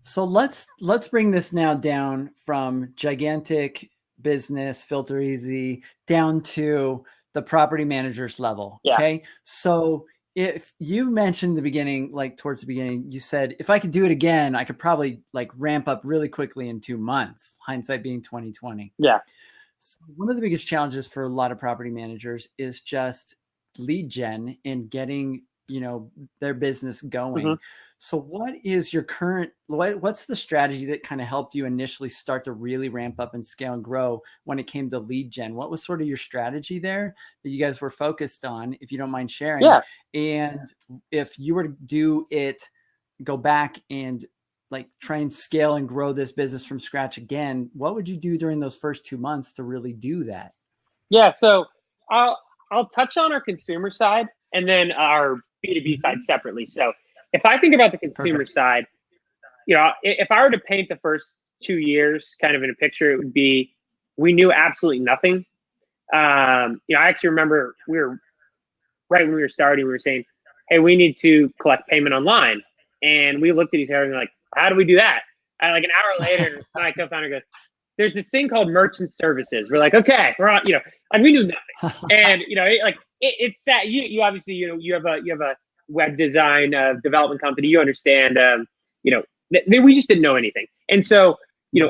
So let's bring this now down from gigantic business, FilterEasy, down to the property manager's level. Yeah. Okay. So if you mentioned the beginning, like towards the beginning, you said, if I could do it again, I could probably like ramp up really quickly in 2 months, hindsight being 2020. Yeah. So one of the biggest challenges for a lot of property managers is just lead gen and getting their business going. Mm-hmm. So what is your what's the strategy that kind of helped you initially start to really ramp up and scale and grow when it came to lead gen? What was sort of your strategy there that you guys were focused on, if you don't mind sharing? Yeah. And if you were to go back and like try and scale and grow this business from scratch again, what would you do during those first 2 months to really do that? Yeah. So I'll touch on our consumer side and then our B2B side separately. So if I think about the consumer side, if I were to paint the first 2 years kind of in a picture, it would be, we knew absolutely nothing. I actually remember right when we were starting, we were saying, hey, we need to collect payment online. And we looked at each other and like, how do we do that? And like an hour later, my co-founder goes, there's this thing called merchant services. We're like, okay, we're on, and we knew nothing. And, it's sad. You obviously, you have a web design development company. You understand, we just didn't know anything. And so,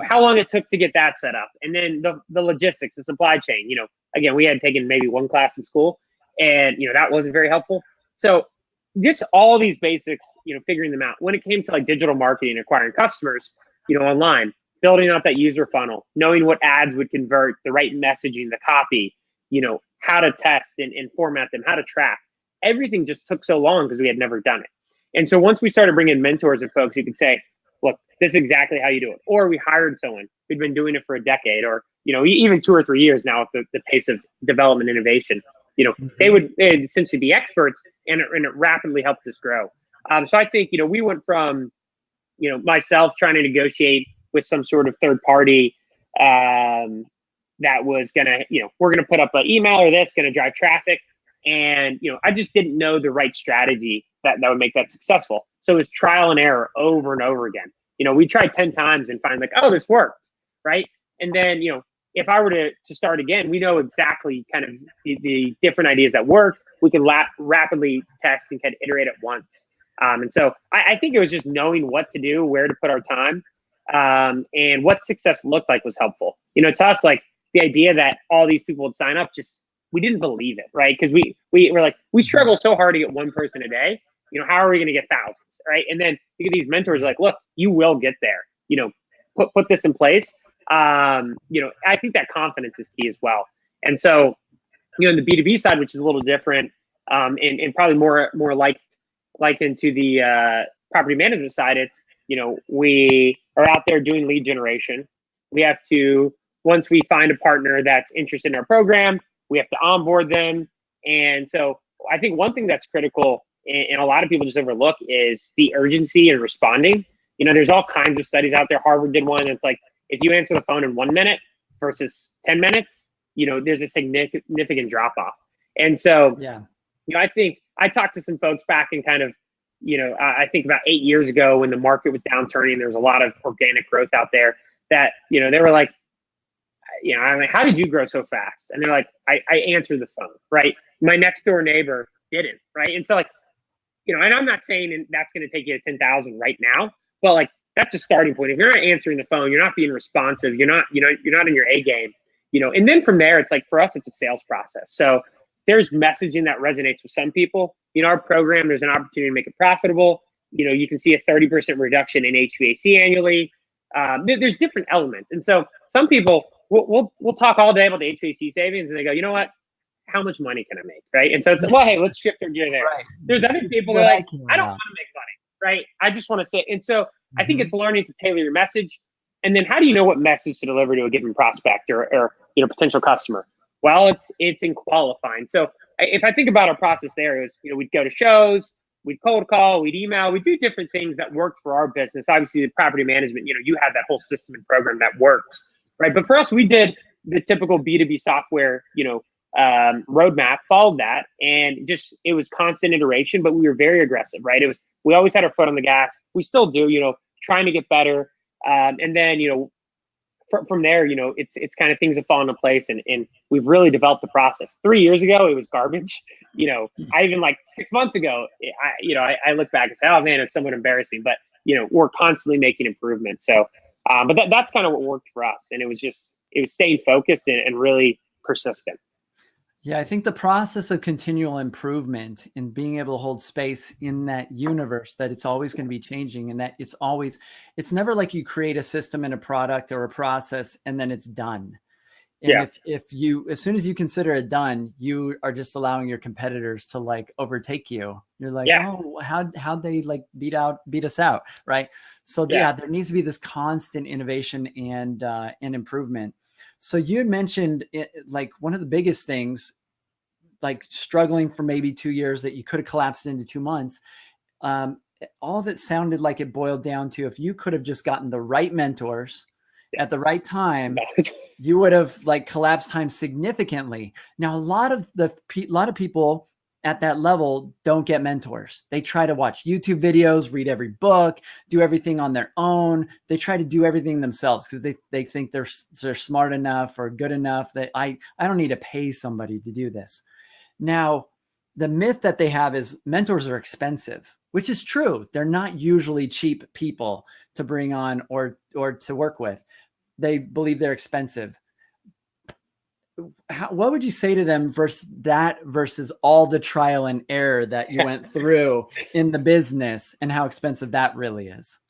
how long it took to get that set up. And then the logistics, the supply chain, again, we had taken maybe one class in school and, that wasn't very helpful. So just all these basics, figuring them out. When it came to like digital marketing, acquiring customers, online, building out that user funnel, knowing what ads would convert, the right messaging, the copy, how to test and format them, how to track. Everything just took so long because we had never done it. And so once we started bringing mentors and folks who could say, look, this is exactly how you do it. Or we hired someone who'd been doing it for a decade or, even 2 or 3 years now at the pace of development innovation, they'd essentially be experts and it rapidly helped us grow. So I think, we went from, myself trying to negotiate with some sort of third party that was going to, we're going to put up an email or this going to drive traffic. And, I just didn't know the right strategy that would make that successful. So it was trial and error over and over again. We tried 10 times and find like, oh, this worked. Right. And then, if I were to start again, we know exactly kind of the different ideas that work. We can rapidly test and kind of iterate at once. And so I think it was just knowing what to do, where to put our time, and what success looked like was helpful. To us, like the idea that all these people would sign up, we didn't believe it, right? Because we were like, we struggle so hard to get one person a day. How are we going to get thousands, right? And then you get these mentors like, look, you will get there. Put this in place. I think that confidence is key as well. And so, in the B2B side, which is a little different, and probably more likened to the property management side, it's, we are out there doing lead generation. We have to, once we find a partner that's interested in our program, we have to onboard them. And so I think one thing that's critical and a lot of people just overlook is the urgency in responding. There's all kinds of studies out there. Harvard did one. It's like, if you answer the phone in 1 minute versus 10 minutes, there's a significant drop off. And so, I think I talked to some folks back in kind of, I think about 8 years ago when the market was downturning, there was a lot of organic growth out there that, they were like, I'm like, how did you grow so fast? And they're like, I answered the phone, right? My next door neighbor didn't, right? And so like, and I'm not saying that's going to take you to 10,000 right now, but like, that's a starting point. If you're not answering the phone, you're not being responsive, you're not in your A game, and then from there, it's like, for us, it's a sales process. So there's messaging that resonates with some people. Our program, there's an opportunity to make it profitable. You can see a 30% reduction in HVAC annually. There's different elements. And so some people, we'll talk all day about the HVAC savings and they go, you know what? How much money can I make? Right. And so it's like, well, hey, let's shift our gear there. Right. There's other people that are like, I don't want to make money. Right. I just want to say. And so I think it's learning to tailor your message. And then how do you know what message to deliver to a given prospect or potential customer? Well, it's in qualifying. So if I think about our process there is, we'd go to shows, we'd cold call, we'd email, we do different things that worked for our business. Obviously the property management, you have that whole system and program that works, right? But for us, we did the typical B2B software, roadmap, followed that, and just, it was constant iteration, but we were very aggressive, right? We always had our foot on the gas. We still do, trying to get better. And then, from there, it's kind of things have fallen into place and we've really developed the process. 3 years ago, it was garbage. I even like 6 months ago, I look back and say, oh man, it's somewhat embarrassing, but we're constantly making improvements. So, but that's kind of what worked for us. And it was staying focused and really persistent. Yeah, I think the process of continual improvement and being able to hold space in that universe, that it's always going to be changing, and that it's never like you create a system and a product or a process and then it's done. And Yeah. if you, as soon as you consider it done, you are just allowing your competitors to like overtake you. You're like, Yeah. oh, how'd they like beat us out, right? So Yeah. yeah, there needs to be this constant innovation and improvement. So you had mentioned it, like one of the biggest things, like struggling for maybe 2 years that you could have collapsed into 2 months. All of it sounded like it boiled down to, if you could have just gotten the right mentors at the right time, you would have like collapsed time significantly. Now, a lot of people at that level don't get mentors. They try to watch YouTube videos, read every book, do everything on their own. They try to do everything themselves because they think they're smart enough or good enough that I don't need to pay somebody to do this. Now, the myth that they have is mentors are expensive, which is true. They're not usually cheap people to bring on or to work with. They believe they're expensive. What would you say to them versus all the trial and error that you went through in the business and how expensive that really is?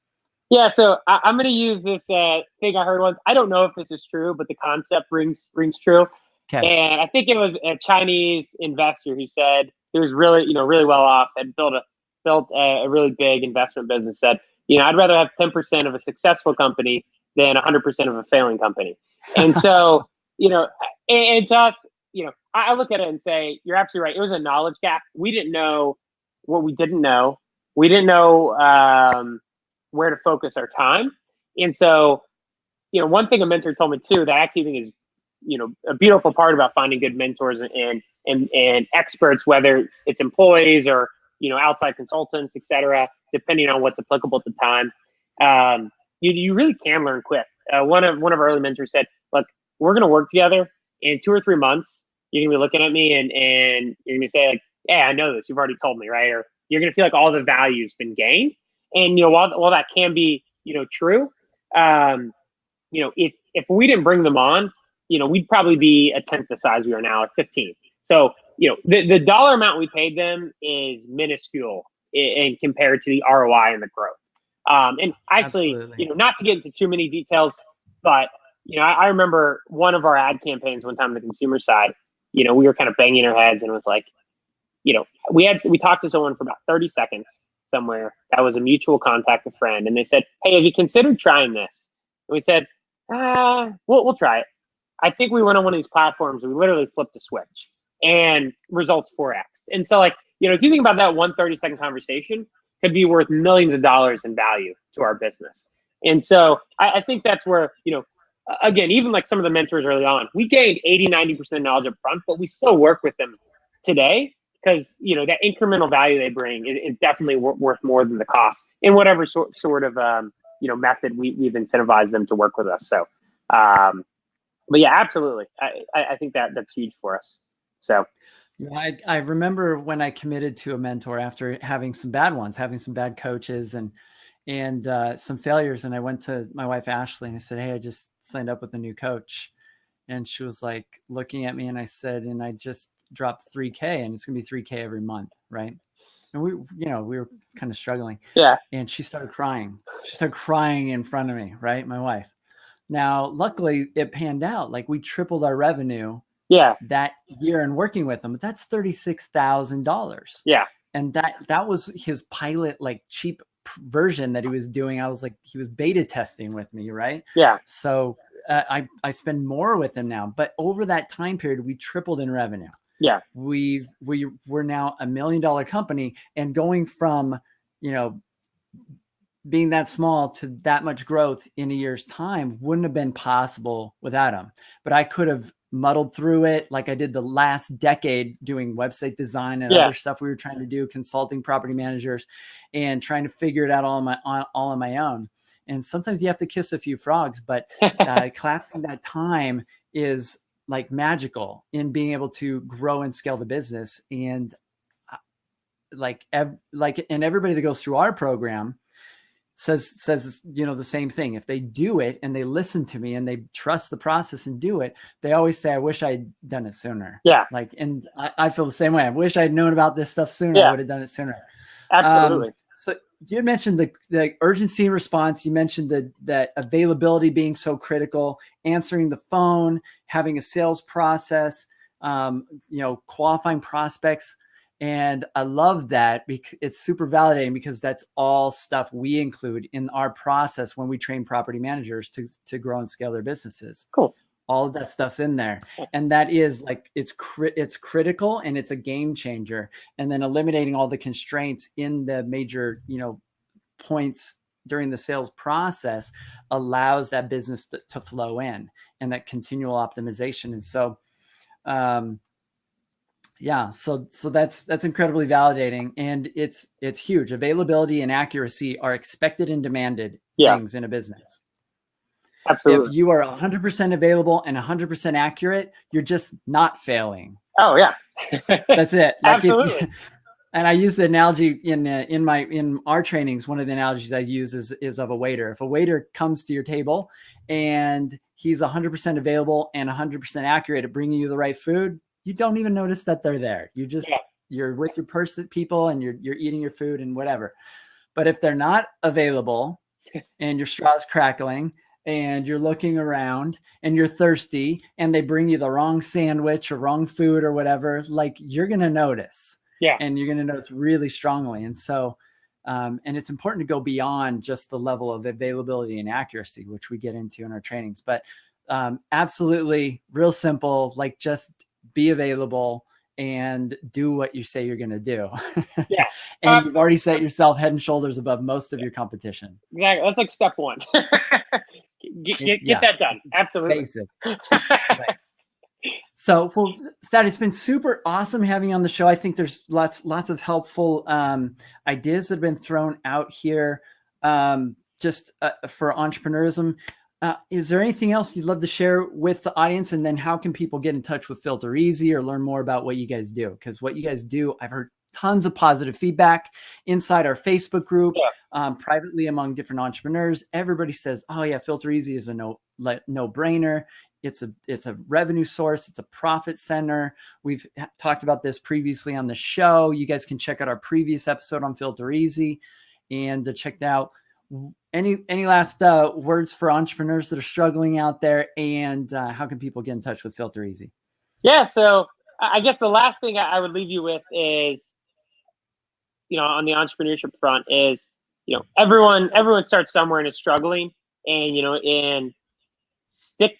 Yeah, so I'm going to use this thing I heard once. I don't know if this is true, but the concept rings true. Okay. And I think it was a Chinese investor who said he was really, really well off, and built a really big investment business. Said, I'd rather have 10% of a successful company than 100% of a failing company. And so, and to us, I look at it and say, you're absolutely right. It was a knowledge gap. We didn't know what we didn't know. We didn't know where to focus our time. And so, one thing a mentor told me too, that I actually think is, a beautiful part about finding good mentors and experts, whether it's employees or, outside consultants, et cetera, depending on what's applicable at the time. You really can learn quick. One of our early mentors said, look, we're going to work together in 2 or 3 months. You're going to be looking at me and you're going to say like, yeah, I know this. You've already told me, right? Or you're going to feel like all the value's been gained. And, while that can be, true, if we didn't bring them on, we'd probably be a tenth the size we are now at 15. So, the dollar amount we paid them is minuscule in compared to the ROI and the growth. And actually, Absolutely. Not to get into too many details, but, I remember one of our ad campaigns one time on the consumer side, we were kind of banging our heads and it was like, we talked to someone for about 30 seconds somewhere that was a mutual contact, a friend, and they said, hey, have you considered trying this? And we said, we'll try it. I think we went on one of these platforms and we literally flipped a switch and results 4x. And so if you think about that 30-second conversation, could be worth millions of dollars in value to our business. And so I think that's where, again, even like some of the mentors early on, we gained 80-90% knowledge up front, but we still work with them today because, that incremental value they bring is definitely worth more than the cost in whatever sort of, method we've incentivized them to work with us. So, but yeah, absolutely. I think that's huge for us. So. Yeah, I remember when I committed to a mentor after having some bad ones, having some bad coaches and some failures. And I went to my wife, Ashley, and I said, hey, I just signed up with a new coach. And she was like looking at me and I said, and I just dropped $3,000 and it's going to be $3,000 every month. Right. And we were kind of struggling. Yeah. And she started crying. She started crying in front of me. Right. My wife. Now, luckily it panned out. Like we tripled our revenue. Yeah. That year and working with him, but that's $36,000. Yeah. And that was his pilot, like cheap version that he was doing. I was like, he was beta testing with me. Right. Yeah. So I spend more with him now, but over that time period, we tripled in revenue. Yeah. We're now $1 million company, and going from, being that small to that much growth in a year's time wouldn't have been possible without him. But I could have muddled through it like I did the last decade doing website design and other stuff we were trying to do, consulting property managers and trying to figure it out all on my own. And sometimes you have to kiss a few frogs, but collapsing that time is like magical in being able to grow and scale the business. And and everybody that goes through our program, says, the same thing. If they do it and they listen to me and they trust the process and do it, they always say, I wish I'd done it sooner. Yeah. Like, and I feel the same way. I wish I'd known about this stuff sooner. Yeah. I would have done it sooner. Absolutely. So you mentioned the urgency and response. You mentioned that availability being so critical, answering the phone, having a sales process, qualifying prospects. And I love that because it's super validating, because that's all stuff we include in our process when we train property managers to grow and scale their businesses. Cool. All of that stuff's in there. And that is like, it's critical, and it's a game changer. And then eliminating all the constraints in the major, points during the sales process allows that business to flow in, and that continual optimization. And so, so that's incredibly validating, and it's huge. Availability and accuracy are expected and demanded things in a business. Absolutely. If you are 100% available and 100% accurate, you're just not failing. Oh yeah. That's it. Like Absolutely. And I use the analogy in our trainings. One of the analogies I use is of a waiter. If a waiter comes to your table and he's 100% available and 100% accurate at bringing you the right food, you don't even notice that they're there. You just, you're with your people and you're eating your food and whatever. But if they're not available and your straw's crackling and you're looking around and you're thirsty and they bring you the wrong sandwich or wrong food or whatever, like, you're going to notice. Yeah. And you're going to notice really strongly. And so, and it's important to go beyond just the level of availability and accuracy, which we get into in our trainings. But absolutely, real simple, like, just be available and do what you say you're going to do. Yeah. And you've already set yourself head and shoulders above most of your competition. Exactly. That's like step one. Get that done. Absolutely. Basic. Right. So, well, Thad, it's been super awesome having you on the show. I think there's lots of helpful ideas that have been thrown out here just for entrepreneurism. Is there anything else you'd love to share with the audience? And then how can people get in touch with FilterEasy or learn more about what you guys do? Because what you guys do, I've heard tons of positive feedback inside our Facebook group, privately among different entrepreneurs. Everybody says, oh yeah, FilterEasy is a no-brainer. It's a revenue source. It's a profit center. We've talked about this previously on the show. You guys can check out our previous episode on FilterEasy and check out. Any last words for entrepreneurs that are struggling out there, and how can people get in touch with FilterEasy? Yeah, so I guess the last thing I would leave you with is, on the entrepreneurship front is, everyone starts somewhere and is struggling, and stick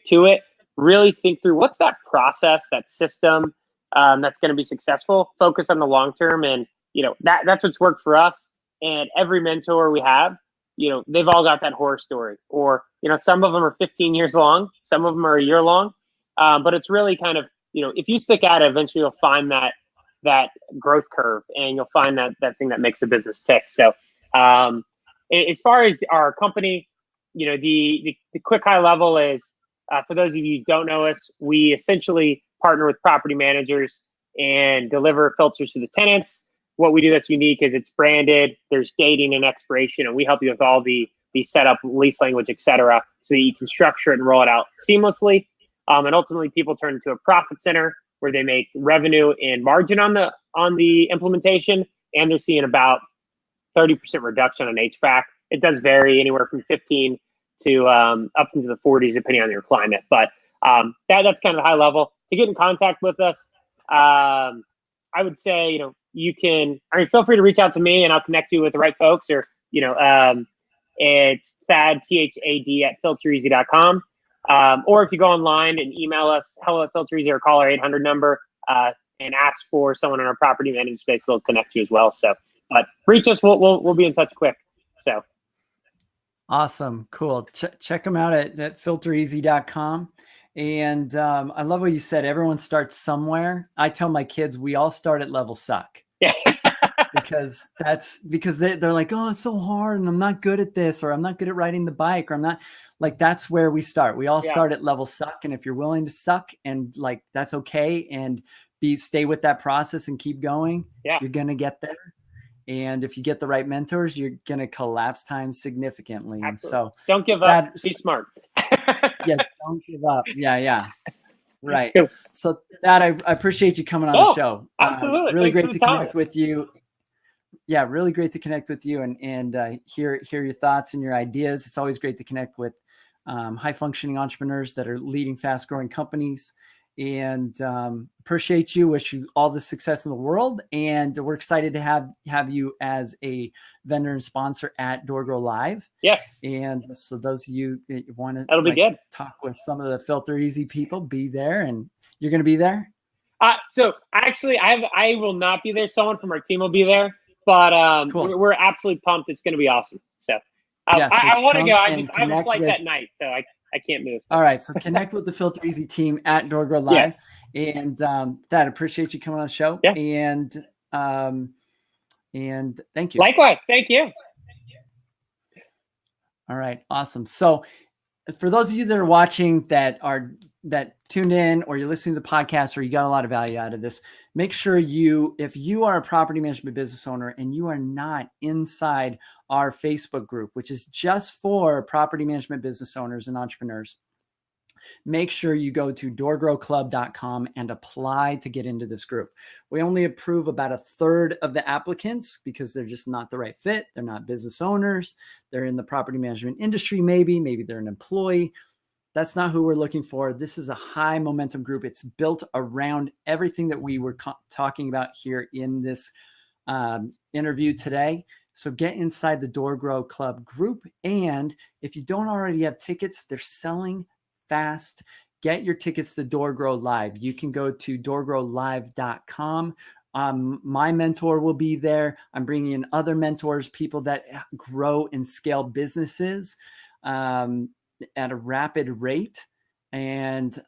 to it. Really think through what's that process, that system that's going to be successful. Focus on the long term, and that's what's worked for us. And every mentor we have, they've all got that horror story, or some of them are 15 years long, some of them are a year long, but it's really kind of, if you stick at it, eventually you'll find that growth curve, and you'll find that thing that makes the business tick. So as far as our company, the quick high level is, for those of you who don't know us, we essentially partner with property managers and deliver filters to the tenants. What we do that's unique is it's branded, there's dating and expiration, and we help you with all the setup, lease language, etc., so that you can structure it and roll it out seamlessly. And ultimately, people turn into a profit center where they make revenue and margin on the implementation, and they're seeing about 30% reduction on HVAC. It does vary anywhere from 15 to up into the 40s, depending on your climate. But that's kind of the high level. To get in contact with us, I would say, feel free to reach out to me and I'll connect you with the right folks, or, it's Thad, THAD @FilterEasy.com. Or if you go online and email us, hello@FilterEasy, or call our 800 number and ask for someone in our property management space, they'll connect you as well. So, but reach us, we'll be in touch quick. So. Awesome. Cool. Check them out at FilterEasy.com. And I love what you said. Everyone starts somewhere. I tell my kids, we all start at level suck. Yeah. because they're like, oh, it's so hard and I'm not good at this, or I'm not good at riding the bike, or I'm not, like, that's where we start. We all start at level suck. And if you're willing to suck, and like, that's okay, and stay with that process and keep going, you're going to get there. And if you get the right mentors, you're going to collapse time significantly. Absolutely. And so don't give up. Be smart. Yeah, don't give up. Yeah. Right. Cool. So Thad, I appreciate you coming on the show. Absolutely. Really Thanks great to connect with you. Yeah, really great to connect with you and hear your thoughts and your ideas. It's always great to connect with high functioning entrepreneurs that are leading fast growing companies. And appreciate you. Wish you all the success in the world. And we're excited to have you as a vendor and sponsor at DoorGrow Live. Yes. And so those of you that want to talk with some of the FilterEasy people, be there. And you're going to be there? So actually, I will not be there. Someone from our team will be there. But cool. We're absolutely pumped. It's going to be awesome. So, I want to go. I have a flight that night, so I can't move. All right. So connect with the FilterEasy team at DoorGrow Live. Yes. And Thad, appreciate you coming on the show. Yeah. And thank you. Likewise. Thank you. All right. Awesome. So for those of you that are watching that tuned in, or you're listening to the podcast, or you got a lot of value out of this, make sure if you are a property management business owner and you are not inside our Facebook group, which is just for property management business owners and entrepreneurs, make sure you go to doorgrowclub.com and apply to get into this group. We only approve about 1/3 of the applicants because they're just not the right fit. They're not business owners. They're in the property management industry. Maybe they're an employee. That's not who we're looking for. This is a high momentum group. It's built around everything that we were talking about here in this interview today. So get inside the DoorGrow Club group. And if you don't already have tickets, they're selling fast. Get your tickets to DoorGrow Live. You can go to doorgrowlive.com. My mentor will be there. I'm bringing in other mentors, people that grow and scale businesses at a rapid rate. And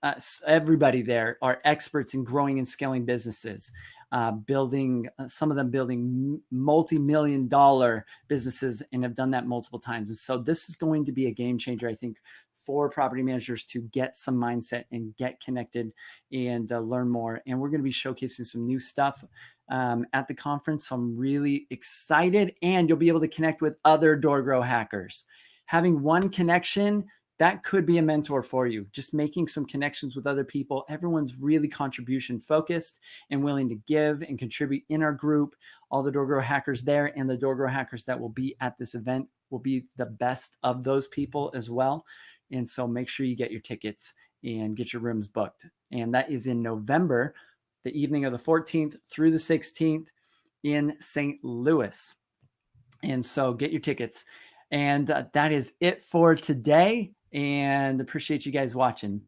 everybody there are experts in growing and scaling businesses, some of them building multi-million-dollar businesses and have done that multiple times. And so this is going to be a game changer, I think, for property managers to get some mindset and get connected and learn more. And we're going to be showcasing some new stuff at the conference. So I'm really excited, and you'll be able to connect with other DoorGrow hackers. Having one connection, that could be a mentor for you. Just making some connections with other people. Everyone's really contribution focused and willing to give and contribute in our group. All the DoorGrow hackers there and the DoorGrow hackers that will be at this event will be the best of those people as well. And so make sure you get your tickets and get your rooms booked. And that is in November, the evening of the 14th through the 16th in St. Louis. And so get your tickets. And that is it for today. And appreciate you guys watching.